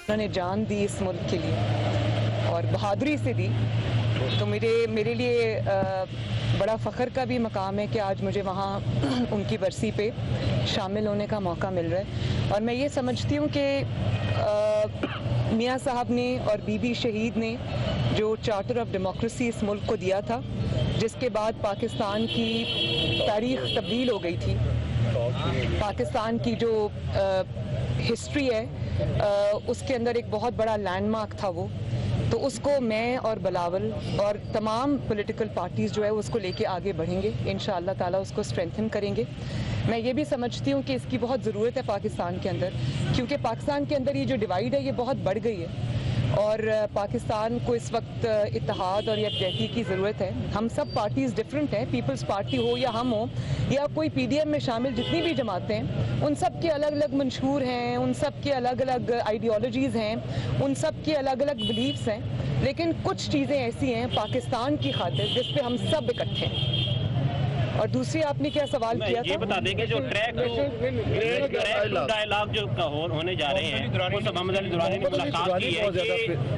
انہوں نے جان دی اس ملک کے لیے اور بہادری سے دی، تو میرے لیے بڑا فخر کا بھی مقام ہے کہ آج مجھے وہاں ان کی برسی پہ شامل ہونے کا موقع مل رہا ہے۔ اور میں یہ سمجھتی ہوں کہ میاں صاحب نے اور بی بی شہید نے جو چارٹر آف ڈیموکریسی اس ملک کو دیا تھا، جس کے بعد پاکستان کی تاریخ تبدیل ہو گئی تھی، پاکستان کی جو ہسٹری ہے اس کے اندر ایک بہت بڑا لینڈ مارک تھا وہ، تو اس کو میں اور بلاول اور تمام پولیٹیکل پارٹیز جو ہے اس کو لے کے آگے بڑھیں گے، انشاءاللہ تعالیٰ اس کو اسٹرینتھن کریں گے۔ میں یہ بھی سمجھتی ہوں کہ اس کی بہت ضرورت ہے پاکستان کے اندر، کیونکہ پاکستان کے اندر یہ جو ڈیوائیڈ ہے یہ بہت بڑھ گئی ہے، اور پاکستان کو اس وقت اتحاد اور یکجہتی کی ضرورت ہے۔ ہم سب پارٹیز ڈفرینٹ ہیں، پیپلز پارٹی ہو یا ہم ہوں یا کوئی پی ڈی ایم میں شامل جتنی بھی جماعتیں ہیں، ان سب کے الگ الگ منشور ہیں، ان سب کے الگ الگ آئیڈیالوجیز ہیں، ان سب کے الگ الگ بلیفس ہیں، لیکن کچھ چیزیں ایسی ہیں پاکستان کی خاطر جس پہ ہم سب اکٹھے ہیں۔ اور دوسری آپ نے کیا سوال کیا تھا؟ یہ بتا دیں کہ جو ٹریک ڈائلاگ جو ہونے جا رہے ہیں، وہ سب محمد علی درانی نے ملاقات کی ہے،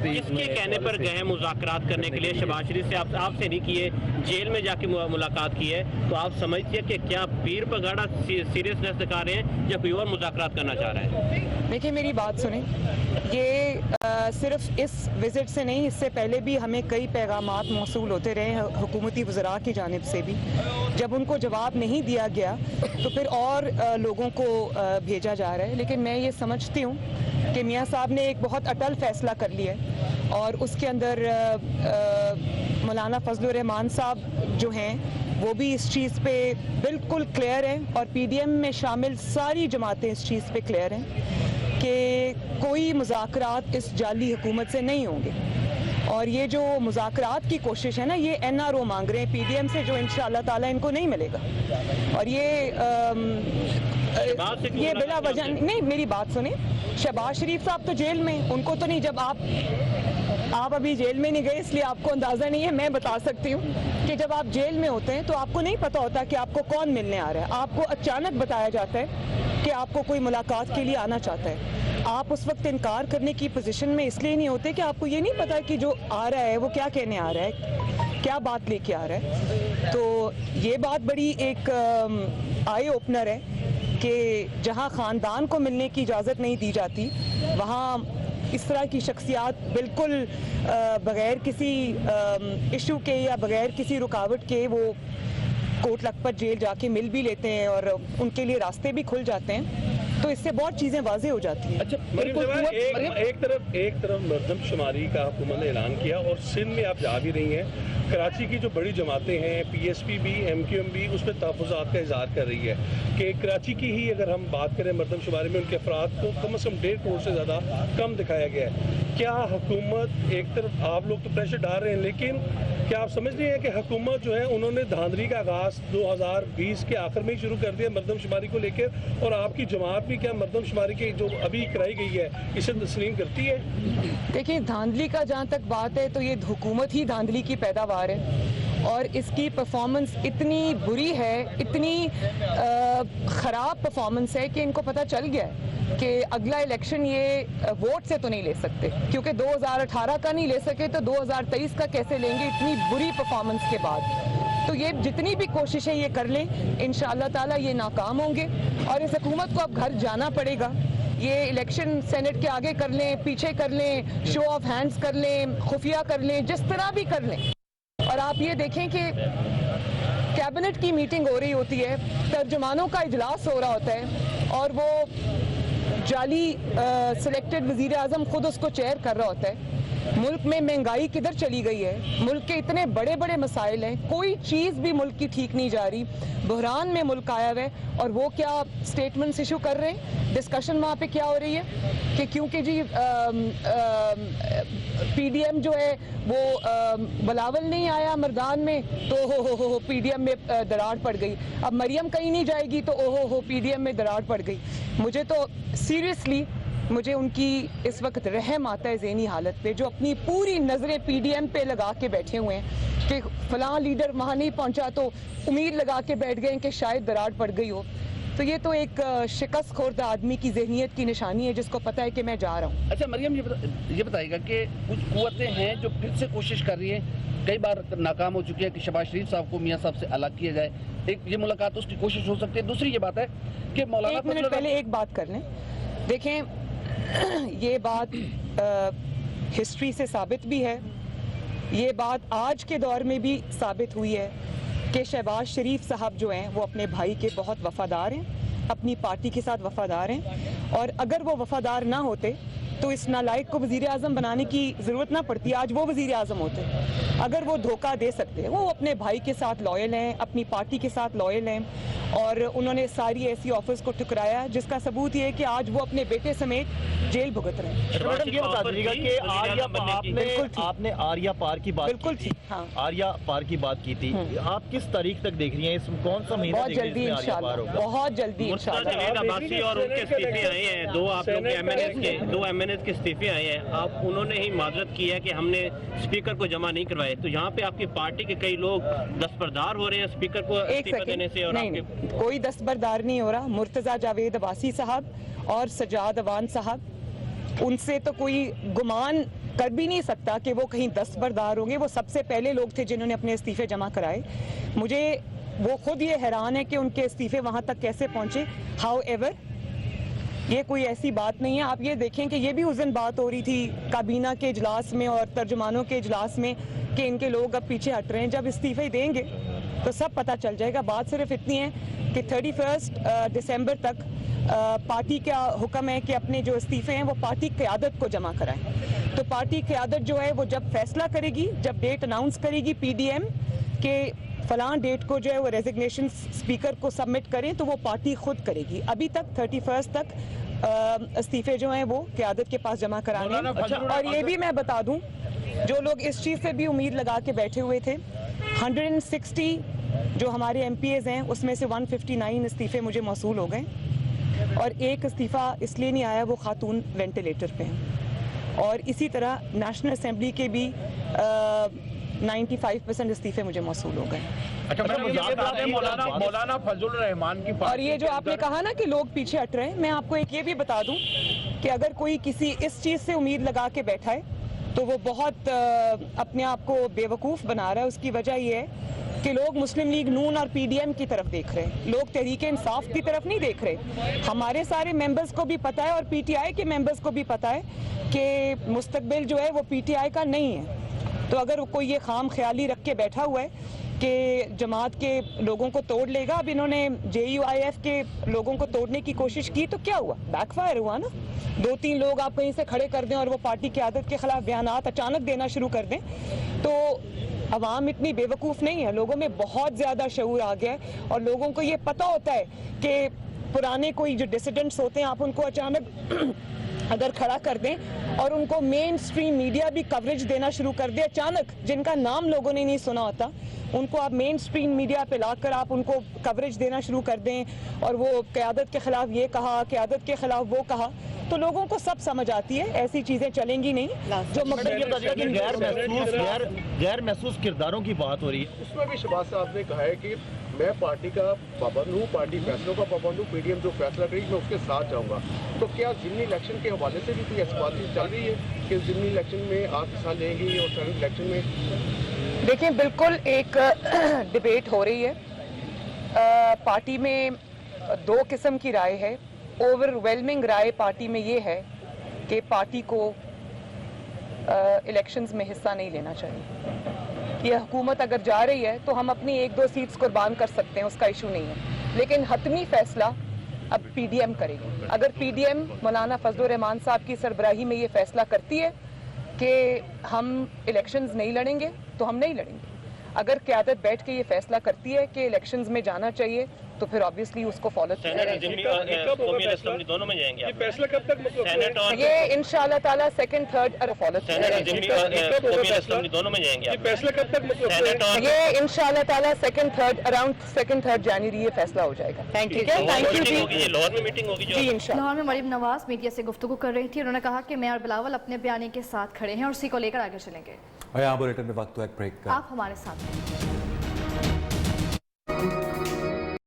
کس کے کہنے پر گئے مذاکرات کرنے کے لیے؟ شہباز شریف سے آپ سے نہیں کیے، جیل میں جا کے ملاقات کی ہے، تو آپ سمجھتے ہیں کہ کیا پیر پگاڑا سیریسنس دکھا رہے ہیں یا کوئی اور مذاکرات کرنا چاہ رہے ہیں؟ دیکھیں میری بات سنیں، یہ صرف اس وزٹ سے نہیں، اس سے پہلے بھی ہمیں کئی پیغامات موصول ہوتے رہے ہیں حکومتی وزراء کی جانب سے بھی، جب ان کو جواب نہیں دیا گیا تو پھر اور لوگوں کو بھیجا جا رہا ہے۔ لیکن میں یہ سمجھتی ہوں کہ میاں صاحب نے ایک بہت اٹل فیصلہ کر لیا ہے، اور اس کے اندر مولانا فضل الرحمان صاحب جو ہیں وہ بھی اس چیز پہ بالکل کلیئر ہیں، اور پی ڈی ایم میں شامل ساری جماعتیں اس چیز پہ کلیئر ہیں کہ کوئی مذاکرات اس جعلی حکومت سے نہیں ہوں گے، اور یہ جو مذاکرات کی کوشش ہے نا، یہ این آر او مانگ رہے ہیں پی ڈی ایم سے، جو انشاءاللہ تعالیٰ ان کو نہیں ملے گا، اور یہ بلا وجہ نہیں۔ میری بات سنیں، شہباز شریف صاحب تو جیل میں، ان کو تو نہیں، جب آپ ابھی جیل میں نہیں گئے اس لیے آپ کو اندازہ نہیں ہے، میں بتا سکتی ہوں کہ جب آپ جیل میں ہوتے ہیں تو آپ کو نہیں پتا ہوتا کہ آپ کو کون ملنے آ رہا ہے، آپ کو اچانک بتایا جاتا ہے کہ آپ کو کوئی ملاقات کے لیے آنا چاہتا ہے، آپ اس وقت انکار کرنے کی پوزیشن میں اس لیے نہیں ہوتے کہ آپ کو یہ نہیں پتا کہ جو آ رہا ہے وہ کیا کہنے آ رہا ہے، کیا بات لے کے آ رہا ہے۔ تو یہ بات بڑی ایک آئی اوپنر ہے کہ جہاں خاندان کو ملنے کی اجازت نہیں دی جاتی، وہاں اس طرح کی شخصیات بالکل بغیر کسی ایشو کے یا بغیر کسی رکاوٹ کے وہ کوٹ لکھپت جیل جا کے مل بھی لیتے ہیں، اور ان کے لیے راستے بھی کھل جاتے ہیں، تو اس سے بہت چیزیں واضح ہو جاتی ہیں۔ اچھا، ایک طرف مردم شماری کا حکومت نے اعلان کیا، اور سندھ میں آپ جا بھی رہی ہیں، کراچی کی جو بڑی جماعتیں ہیں، پی ایس پی بھی، ایم کیو ایم بھی، اس پہ تحفظات کا اظہار کر رہی ہے کہ کراچی کی ہی اگر ہم بات کریں مردم شماری میں ان کے افراد کو کم از کم 1.5 کروڑ سے زیادہ کم دکھایا گیا ہے۔ کیا حکومت، ایک طرف آپ لوگ تو پریشر ڈال رہے ہیں، لیکن کیا آپ سمجھ رہے ہیں کہ حکومت جو ہے انہوں نے دھاندلی کا آغاز 2020 کے آخر میں ہی شروع کر دیا مردم شماری کو لے کر، اور آپ کی جماعت بھی کیا مردم شماری کی جو ابھی کرائی گئی ہے اسے تسلیم کرتی ہے؟ دیکھیں، دھاندلی کا جہاں تک بات ہے تو یہ حکومت ہی دھاندلی کی پیداوار ہے، اور اس کی پرفارمنس اتنی بری ہے، اتنی خراب پرفارمنس ہے کہ ان کو پتہ چل گیا ہے کہ اگلا الیکشن یہ ووٹ سے تو نہیں لے سکتے، کیونکہ 2018 کا نہیں لے سکے تو 2023 کا کیسے لیں گے اتنی بری پرفارمنس کے بعد۔ تو یہ جتنی بھی کوششیں یہ کر لیں، انشاءاللہ تعالیٰ یہ ناکام ہوں گے، اور اس حکومت کو اب گھر جانا پڑے گا۔ یہ الیکشن سینٹ کے آگے کر لیں، پیچھے کر لیں، شو آف ہینڈز کر لیں، خفیہ کر لیں، جس طرح بھی کر لیں، اور آپ یہ دیکھیں کہ کیبنٹ کی میٹنگ ہو رہی ہوتی ہے، ترجمانوں کا اجلاس ہو رہا ہوتا ہے، اور وہ جعلی سلیکٹڈ وزیر اعظم خود اس کو چیئر کر رہا ہوتا ہے۔ ملک میں مہنگائی کدھر چلی گئی ہے، ملک کے اتنے بڑے بڑے مسائل ہیں، کوئی چیز بھی ملک کی ٹھیک نہیں جا رہی، بحران میں ملک آیا ہوا ہے، اور وہ کیا سٹیٹمنٹس ایشو کر رہے ہیں؟ ڈسکشن وہاں پہ کیا ہو رہی ہے کہ کیونکہ جی پی ڈی ایم جو ہے وہ بلاول نہیں آیا مردان میں تو ہو پی ڈی ایم میں دراڑ پڑ گئی، اب مریم کہیں نہیں جائے گی تو ہو پی ڈی ایم میں دراڑ پڑ گئی۔ مجھے تو سیریسلی مجھے ان کی اس وقت رحم آتا ہے ذہنی حالت پہ، جو اپنی پوری نظریں پی ڈی ایم پہ لگا کے بیٹھے ہوئے ہیں کہ فلاں لیڈر وہاں نہیں پہنچا تو امید لگا کے بیٹھ گئے ہیں کہ شاید دراڑ پڑ گئی ہو۔ تو یہ تو ایک شکست خوردہ آدمی کی ذہنیت کی نشانی ہے جس کو پتہ ہے کہ میں جا رہا ہوں. اچھا مریم یہ بتائیے گا کہ کچھ قوتیں ہیں جو پھر سے کوشش کر رہی ہیں, کئی بار ناکام ہو چکی ہے کہ شہباز شریف صاحب کو میاں صاحب سے الگ کیا جائے, ایک یہ ملاقات اس کی کوشش ہو سکتی ہے. دوسری یہ بات ہے کہ مولانا ایک منٹ پہلے ایک بات کر لیں. دیکھیں یہ بات ہسٹری سے ثابت بھی ہے, یہ بات آج کے دور میں بھی ثابت ہوئی ہے کہ شہباز شریف صاحب جو ہیں وہ اپنے بھائی کے بہت وفادار ہیں, اپنی پارٹی کے ساتھ وفادار ہیں, اور اگر وہ وفادار نہ ہوتے تو اس نالائق کو وزیر اعظم بنانے کی ضرورت نہ پڑتی, آج وہ وزیر اعظم ہوتے. اگر وہ دھوکہ دے سکتے ہیں, وہ اپنے بھائی کے ساتھ لائل ہیں, اپنی پارٹی کے ساتھ لائل ہیں, اور انہوں نے ساری ایسی آفرز کو ٹھکرایا جس کا ثبوت یہ ہے کہ آج وہ اپنے بیٹے سمیت جیل بھگت رہے ہیں. میڈم یہ بتا دیجیے گا کہ آپ نے آریہ پار کی بات بالکل کی, ہاں آریہ پار کی بات کی تھی, آپ کس تاریخ تک دیکھ رہی ہیں, اس کون سا مہینہ بہت جلدی انشاءاللہ, بہت جلدی انشاءاللہ. جاوید عباسی اور ان کے استعفے آئے ہیں, دو آپ لوگ دو ایم این ایز کے استعفے آئے ہیں, آپ انہوں نے ہی معذرت کی ہے کہ ہم نے اسپیکر کو جمع نہیں کروائے, تو یہاں پہ آپ کی پارٹی کے کئی لوگ دستبردار ہو رہے ہیں اسپیکر کو استعفا دینے سے. اور نہیں, کوئی دستبردار نہیں ہو رہا. مرتضیٰ جاوید عباسی صاحب اور سجاد اوان صاحب, ان سے تو کوئی گمان کر بھی نہیں سکتا کہ وہ کہیں دستبردار ہوں گے. وہ سب سے پہلے لوگ تھے جنہوں نے اپنے استعفے جمع کرائے. مجھے وہ خود یہ حیران ہے کہ ان کے استعفے وہاں تک کیسے پہنچے. ہاؤ ایور یہ کوئی ایسی بات نہیں ہے. آپ یہ دیکھیں کہ یہ بھی اس دن بات ہو رہی تھی کابینہ کے اجلاس میں اور ترجمانوں کے اجلاس میں کہ ان کے لوگ اب پیچھے ہٹ رہے ہیں. جب استعفے دیں گے تو سب پتہ چل جائے گا. بات صرف اتنی ہے کہ 31 دسمبر تک پارٹی کا حکم ہے کہ اپنے جو استعفے ہیں وہ پارٹی قیادت کو جمع کرائیں. تو پارٹی قیادت جو ہے وہ جب فیصلہ کرے گی, جب ڈیٹ اناؤنس کرے گی پی ڈی ایم کہ فلاں ڈیٹ کو جو ہے وہ ریزگنیشن اسپیکر کو سبمٹ کریں, تو وہ پارٹی خود کرے گی. ابھی تک 31 تک استعفے جو ہیں وہ قیادت کے پاس جمع کرانے. اور یہ بھی میں بتا دوں, جو لوگ اس چیز سے بھی امید لگا کے بیٹھے ہوئے تھے, 160 جو ہمارے ایم پی ایز ہیں اس میں سے 159 استعفے مجھے موصول ہو گئے, اور ایک استعفیٰ اس لیے نہیں آیا, وہ خاتون وینٹیلیٹر پہ ہیں. اور اسی طرح نیشنل اسمبلی کے بھی 95% استعفے مجھے موصول ہو گئے. مولانا فضل الرحمان کی, اور یہ جو آپ نے کہا نا کہ لوگ پیچھے ہٹ رہے ہیں, میں آپ کو ایک یہ بھی بتا دوں کہ اگر کوئی کسی اس چیز سے امید لگا کے بیٹھا ہے تو وہ بہت اپنے آپ کو بے وقوف بنا رہا ہے. اس کی وجہ یہ ہے کہ لوگ مسلم لیگ نون اور پی ڈی ایم کی طرف دیکھ رہے ہیں, لوگ تحریک انصاف کی طرف نہیں دیکھ رہے. ہمارے سارے ممبرز کو بھی پتہ ہے اور پی ٹی آئی کے ممبرز کو بھی پتہ ہے کہ مستقبل جو ہے وہ پی ٹی آئی کا نہیں ہے. تو اگر کوئی یہ خام خیالی رکھ کے بیٹھا ہوا ہے کہ جماعت کے لوگوں کو توڑ لے گا, اب انہوں نے جے یو آئی ایف کے لوگوں کو توڑنے کی کوشش کی تو کیا ہوا, بیک فائر ہوا نا. 2-3 لوگ آپ کہیں سے کھڑے کر دیں اور وہ پارٹی کی عادت کے خلاف بیانات اچانک دینا شروع کر دیں, تو عوام اتنی بے وقوف نہیں ہے. لوگوں میں بہت زیادہ شعور آ گیا ہے, اور لوگوں کو یہ پتہ ہوتا ہے کہ پرانے کوئی جو ڈیسیڈنٹس ہوتے ہیں آپ ان کو اچانک اگر کھڑا کر دیں اور ان کو مین سٹریم میڈیا بھی کوریج دینا شروع کر دے اچانک, جن کا نام لوگوں نے نہیں سنا ہوتا, ان کو آپ مین سٹریم میڈیا پہ لا کر آپ ان کو کوریج دینا شروع کر دیں, اور وہ قیادت کے خلاف یہ کہا, قیادت کے خلاف وہ کہا, تو لوگوں کو سب سمجھ آتی ہے ایسی چیزیں چلیں گی نہیں. جو غیر محسوس کرداروں کی بات ہو رہی ہے, اس میں بھی شہباز صاحب نے کہا ہے کہ میں پارٹی کا پابند ہوں, پارٹی فیصلوں کا پابند ہوں, پی ڈی ایم جو فیصلہ کرے گی میں اس کے ساتھ جاؤں گا. تو کیا ضمنی الیکشن کے حوالے سے بھی کوئی ایسی بات چل رہی ہے کہ ضمنی الیکشن میں آپ حصہ لیں گی اور سینٹ الیکشن میں؟ دیکھیں بالکل ایک ڈیبیٹ ہو رہی ہے. پارٹی میں 2 قسم کی رائے ہے. اوور ویلمنگ رائے پارٹی میں یہ ہے کہ پارٹی کو الیکشنز میں حصہ نہیں لینا چاہیے. یہ حکومت اگر جا رہی ہے تو ہم اپنی 1-2 سیٹس قربان کر سکتے ہیں, اس کا ایشو نہیں ہے, لیکن حتمی فیصلہ اب پی ڈی ایم کرے گی. اگر پی ڈی ایم مولانا فضل الرحمان صاحب کی سربراہی میں یہ فیصلہ کرتی ہے کہ ہم الیکشنز نہیں لڑیں گے تو ہم نہیں لڑیں گے. اگر قیادت بیٹھ کے یہ فیصلہ کرتی ہے کہ الیکشنز میں جانا چاہیے تو پھر آبویسلی اس کو فالو دونوں میں جائیں گے. یہ فیصلہ کب تک مطلب یہ انشاءاللہ تعالیٰ 2nd 3rd فالو دونوں میں جائیں گے. یہ فیصلہ کب تک مطلب یہ انشاءاللہ تعالیٰ 2nd 3rd around 2nd 3rd جنوری یہ فیصلہ ہو جائے گا. تھینک یو جی. لاہور میں میٹنگ ہوگی جی انشاءاللہ. لاہور میں مریم نواز میڈیا سے گفتگو کر رہی تھی. انہوں نے کہا کہ میں اور بلاول اپنے بیانیے کے ساتھ کھڑے ہیں اور اسی کو لے کر آگے چلیں گے. اور یہاں بلیٹن میں وقت تو ایک بریک کا. آپ ہمارے ساتھ ہیں.